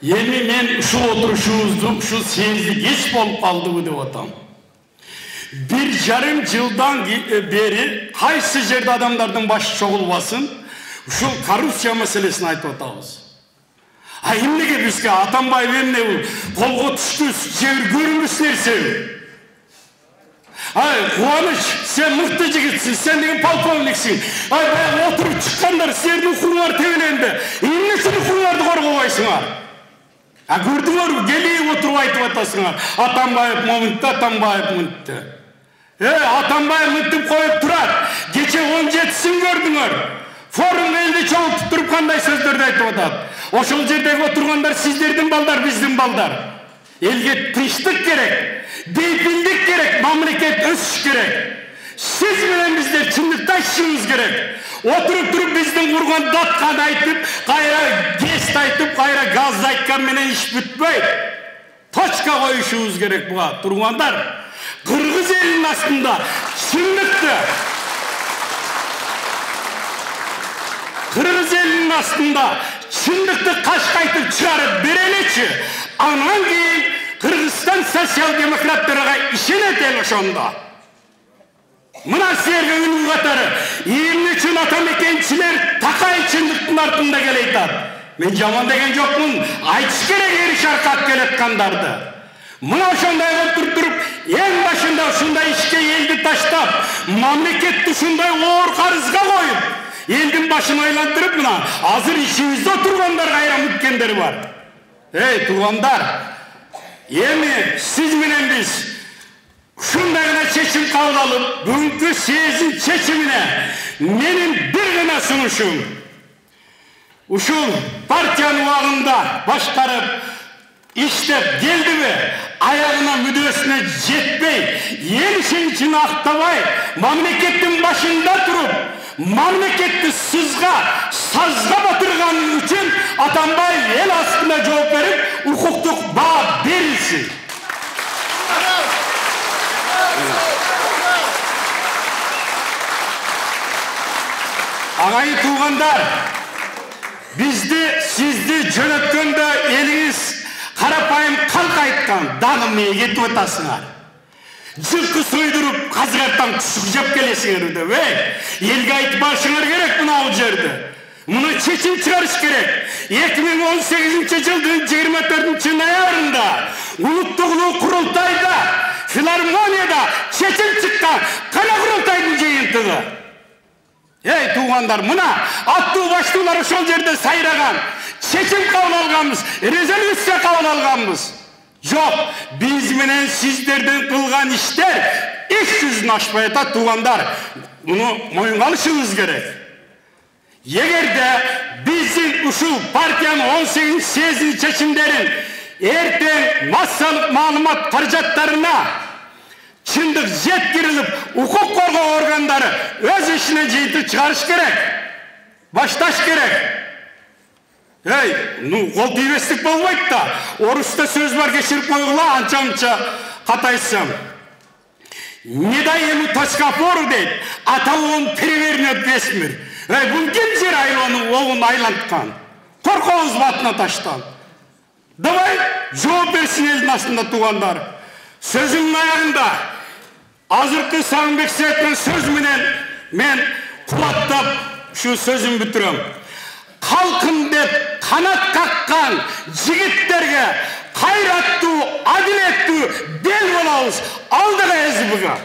Эми мен ушул отурушубузду ушул сезди кеч болуп калдыбы деп атам. 1,5 жылдан бери кайсы жерде адамдардын башы чогулбасын ушул коррупция маселесин айтып атабыз. А эмнеге бизге Атамбаев эмне колго түштү жер көрүнбөс нерсе? Кубаныч, сен мыкты жигитсиң, сен деген полковниксиң. Баягы отуруп чыккандар силердин укуңар тебеленди. Эмне үчүн укуңарды коргобойсуңар? Көрдүңөрбү, келип отуруп айтып атасыңар. Атамбаев момунтта, Атамбаев мынтты. Атамбаев мынтып коюп турат. Кече 17-син көрдүңөр. Форум элди чогултуп туруп кандай сөздөрдү айтып атат. Ошол жердеги отургандар сиздердин балдар, биздин балдар. Элге тынчтык керек, бейпилдик керек, мамлекет өсүш керек. Сиз менен биздер чындыкты айтышыбыз керек. Отуруп туруп биздин курган даткан айтып, кайра гест айтып, кайра газ айткан менен иш бүтпөйт. Точка коюшубуз керек буга. Тургандар, Кыргыз элинин астында чындыкты, Кыргыз элинин астында чындыкты кашкайтып чыгарып береличи. Анан кийин Кыргызстан социал-демократтарга ишенет эл ошондо. Мына силерге үнүн катары, эмне үчүн атамекенчилер такай чындыктын артында келейтат. Мен жаман деген жокмун, айтыш керек ери шаркап келаткандарды. Мына ошондой болуп туруп, эң башында ушундай ишке элди таштап, мамлекетти ушундай оор карызга коюп, элдин башын айлантырып, мына азыр ишибизде отургандар кайра мүткендер бар. Туугандар, эми сиз менен биз ушундай гана чечим кабыл алып, бүгүнкү съездин чечимине менин бир гана сунушум. Ушул партиянын убагында башкарып, иштеп келдиби, аягына мүдөөсүнө жетпей, эл ишеничин актабай, мамлекеттин башында туруп, мамлекетти сазга батырган үчүн Атамбаев эл астына жооп берип, укуктук баа берилсин. Агайын туугандар, бизди, сизди жөнөткөндө элиңиз карапайым калк айткан, дагы эмнеге кетип атасыңар? Жылкы сойдуруп, казгарттан кусук жеп келесиңер деп, элге айтып барышыңар керек мына бул жерде. Муну чечим чыгарыш керек. 2018-жылдын 24-ноябрында улуттук курултайда, филармонияда чечим чыккан. Кана курултайдын жыйынтыгы? Туугандар, мына аттуу баштуулар ошол жерде сайраган, чечим кабыл алганбыз, резолюция кабыл алганбыз. Жок, биз менен сиздердин кылган иштер эч жүзүн ашпай атат, туугандар. Муну моюнга алышыбыз керек. Эгерде биздин ушул партиянын 18 съездин чечимдерин эртең массалык маалымат каражаттарына чындык жеткирилип, укук коргоо органдары өз ишине жыйынтык чыгарыш керек. Башташ керек. Кол тийбестик болбойт да. Орусча сөз бар, кечирип койгула, анча-мынча катайсам. Не дай ему точка опору дейт, а того он перевернет весь мир. Бул ким жер айланып айланткан? Коркобуз батына таштан. Давай жооп берсин элдин астында, туугандар. Сөзүмдүн аягында азыркы Сагынбек Сиретовдун сөз менен мен кубаттап ушу сөзүмдү бүтүрөм. Халкым деп канат каккан жигиттерге кайраттуу, адилеттүү бел болобуз алдыга СБга.